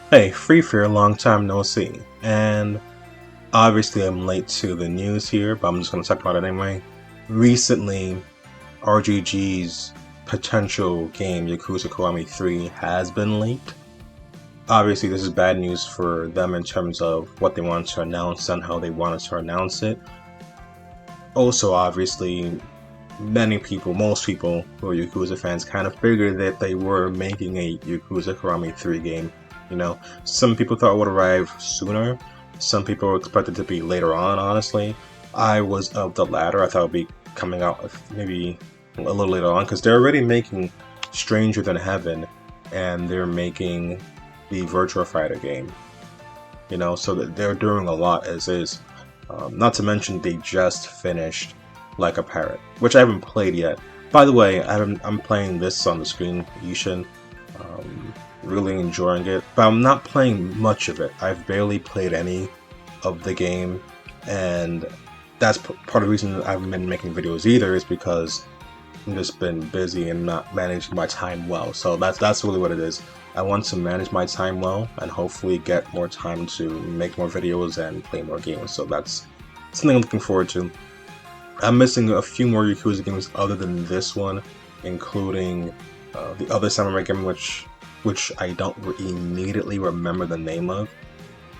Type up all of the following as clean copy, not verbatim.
Hey, Free Fear, long time no see. And obviously, I'm late to the news here, but I'm just going to talk about it anyway. Recently, RGG's potential game, Yakuza Kiwami 3, has been leaked. Obviously, this is bad news for them in terms of what they want to announce and how they wanted to announce it. Also, obviously, most people who are Yakuza fans kind of figured that they were making a Yakuza Kiwami 3 game. You know, some people thought it would arrive sooner. Some people expected it to be later on, honestly. I was of the latter. I thought it would be coming out maybe a little later on because they're already making Stranger Than Heaven and they're making the Virtua Fighter game. You know, so that they're doing a lot as is. Not to mention they just finished Like a Parrot, which I haven't played yet. By the way, I'm playing this on the screen, Yishin. Really enjoying it, but I'm not playing much of it. I've barely played any of the game, and that's part of the reason I haven't been making videos either, is because I've just been busy and not managing my time well. So that's really what it is. I want to manage my time well and hopefully get more time to make more videos and play more games. So that's something I'm looking forward to. I'm missing a few more Yakuza games other than this one, including the other samurai game, which I don't immediately remember the name of.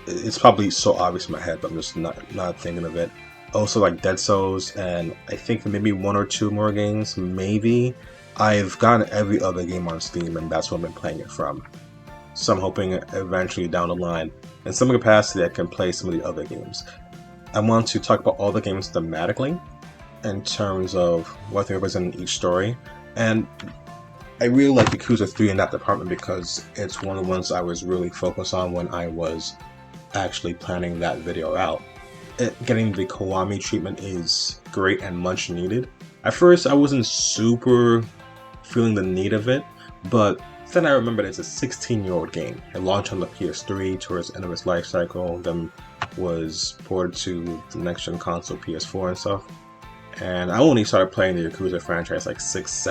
It's probably so obvious in my head, but I'm just not thinking of it. Also, like Dead Cells, and I think maybe one or two more games, maybe. I've gotten every other game on Steam, and that's where I've been playing it from. So I'm hoping eventually down the line, in some capacity, I can play some of the other games. I want to talk about all the games thematically, in terms of what they represent in each story, and I really like Yakuza 3 in that department because it's one of the ones I was really focused on when I was actually planning that video out. Getting the Kiwami treatment is great and much needed. At first, I wasn't super feeling the need of it, but then I remembered it's a 16-year-old game. It launched on the PS3 towards the end of its life cycle, then was ported to the next-gen console, PS4 and stuff. And I only started playing the Yakuza franchise like 6,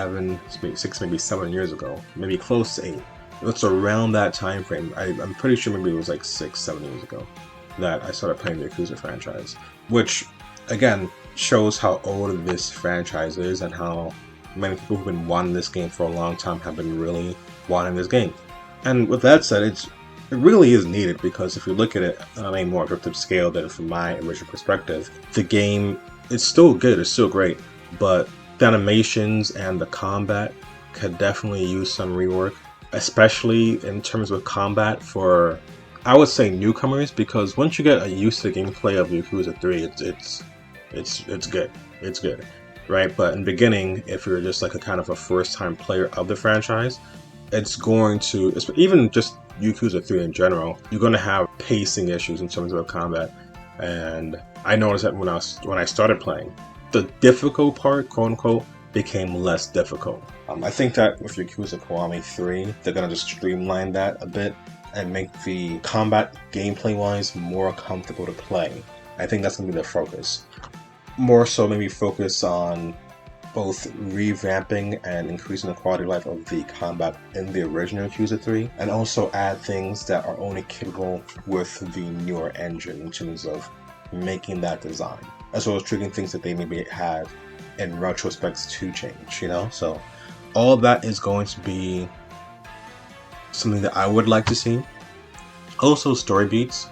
maybe 7 years ago, maybe close to 8. It's around that time frame. I'm pretty sure maybe it was like 6, 7 years ago that I started playing the Yakuza franchise, which again shows how old this franchise is and how many people who've been wanting this game for a long time have been really wanting this game. And with that said, it really is needed because if you look at it on a more objective scale than from my original perspective, the game, it's still good, it's still great, but the animations and the combat could definitely use some rework, especially in terms of combat for, I would say, newcomers, because once you get used to the gameplay of Yakuza 3, it's good. It's good, right? But in the beginning, if you're just like a kind of a first-time player of the franchise, it's going to, even just Yakuza 3 in general, you're going to have pacing issues in terms of combat. And I noticed that when I started playing, the difficult part, quote unquote, became less difficult. I think that with Yakuza Kiwami 3, they're gonna just streamline that a bit and make the combat gameplay wise more comfortable to play. I think that's gonna be their focus. More so, maybe focus on both revamping and increasing the quality of life of the combat in the original Yakuza 3, and also add things that are only capable with the newer engine in terms of making that design, as well as triggering things that they maybe have in retrospects to change, you know? So all that is going to be something that I would like to see. Also, story beats.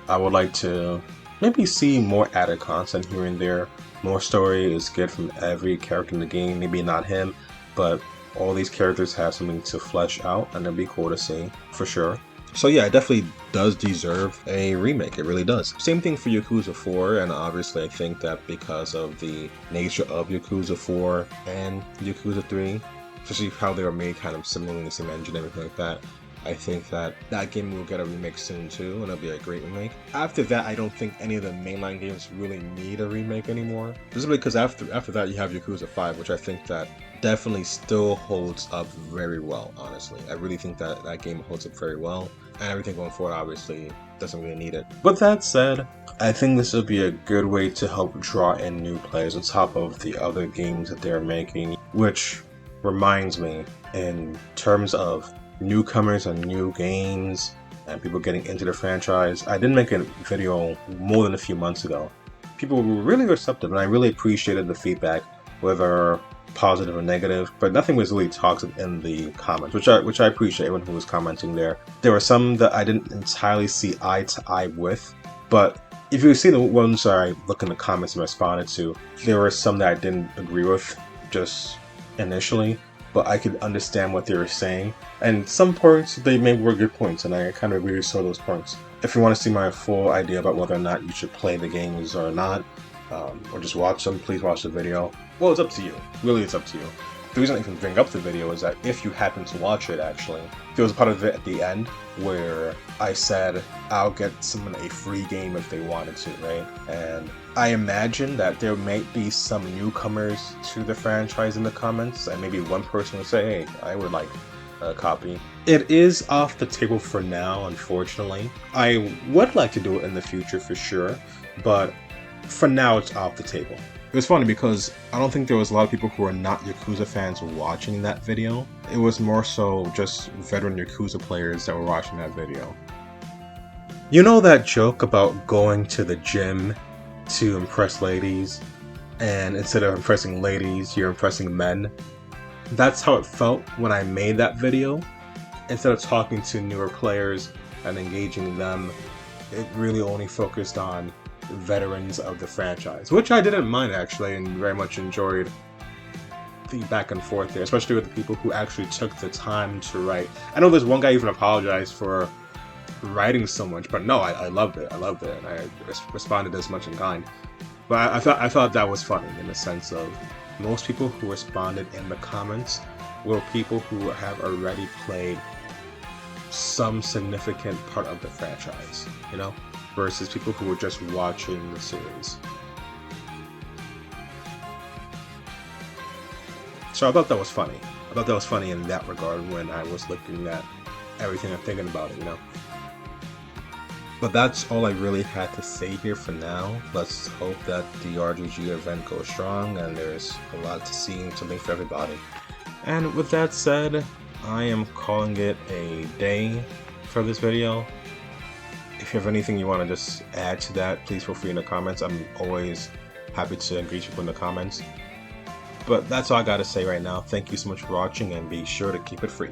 I would like to maybe see more added content here and there. More story is good from every character in the game, maybe not him, but all these characters have something to flesh out, and it'd be cool to see, for sure. So yeah, it definitely does deserve a remake, it really does. Same thing for Yakuza 4, and obviously I think that because of the nature of Yakuza 4 and Yakuza 3, especially how they were made kind of similar in the same engine and everything like that, I think that game will get a remake soon too, and it'll be a great remake. After that, I don't think any of the mainline games really need a remake anymore. Just because after that, you have Yakuza 5, which I think that definitely still holds up very well, honestly. I really think that game holds up very well, and everything going forward obviously doesn't really need it. With that said, I think this will be a good way to help draw in new players on top of the other games that they're making, which reminds me, in terms of newcomers and new games and people getting into the franchise. I did make a video more than a few months ago. People were really receptive, and I really appreciated the feedback, whether positive or negative, but nothing was really toxic in the comments, which I appreciate everyone who was commenting there. There were some that I didn't entirely see eye to eye with, but if you see the ones I look in the comments and responded to, there were some that I didn't agree with just initially, but I could understand what they were saying, and some points they made were good points, and I kind of agree with some of those points. If you want to see my full idea about whether or not you should play the games or not, or just watch them, please watch the video. Well, it's up to you. Really, it's up to you. The reason I can bring up the video is that if you happen to watch it, actually, there was a part of it at the end where I said I'll get someone a free game if they wanted to, right? And I imagine that there might be some newcomers to the franchise in the comments, and maybe one person will say, hey, I would like a copy. It is off the table for now, unfortunately. I would like to do it in the future for sure, but for now it's off the table. It was funny because I don't think there was a lot of people who are not Yakuza fans watching that video. It was more so just veteran Yakuza players that were watching that video. You know that joke about going to the gym to impress ladies, and instead of impressing ladies, you're impressing men? That's how it felt when I made that video. Instead of talking to newer players and engaging them, it really only focused on veterans of the franchise, which I didn't mind actually, and very much enjoyed the back and forth there, especially with the people who actually took the time to write. I know there's one guy even apologized for writing so much, but no, I loved it, and I responded as much in kind. But I thought that was funny in the sense of most people who responded in the comments were people who have already played some significant part of the franchise, you know, versus people who were just watching the series. So I thought that was funny. I thought that was funny in that regard when I was looking at everything and thinking about it, you know. But that's all I really had to say here for now. Let's hope that the RGG event goes strong and there's a lot to see and something for everybody. And with that said, I am calling it a day for this video. If you have anything you want to just add to that, please feel free in the comments. I'm always happy to engage people in the comments. But that's all I gotta say right now. Thank you so much for watching, and be sure to keep it free.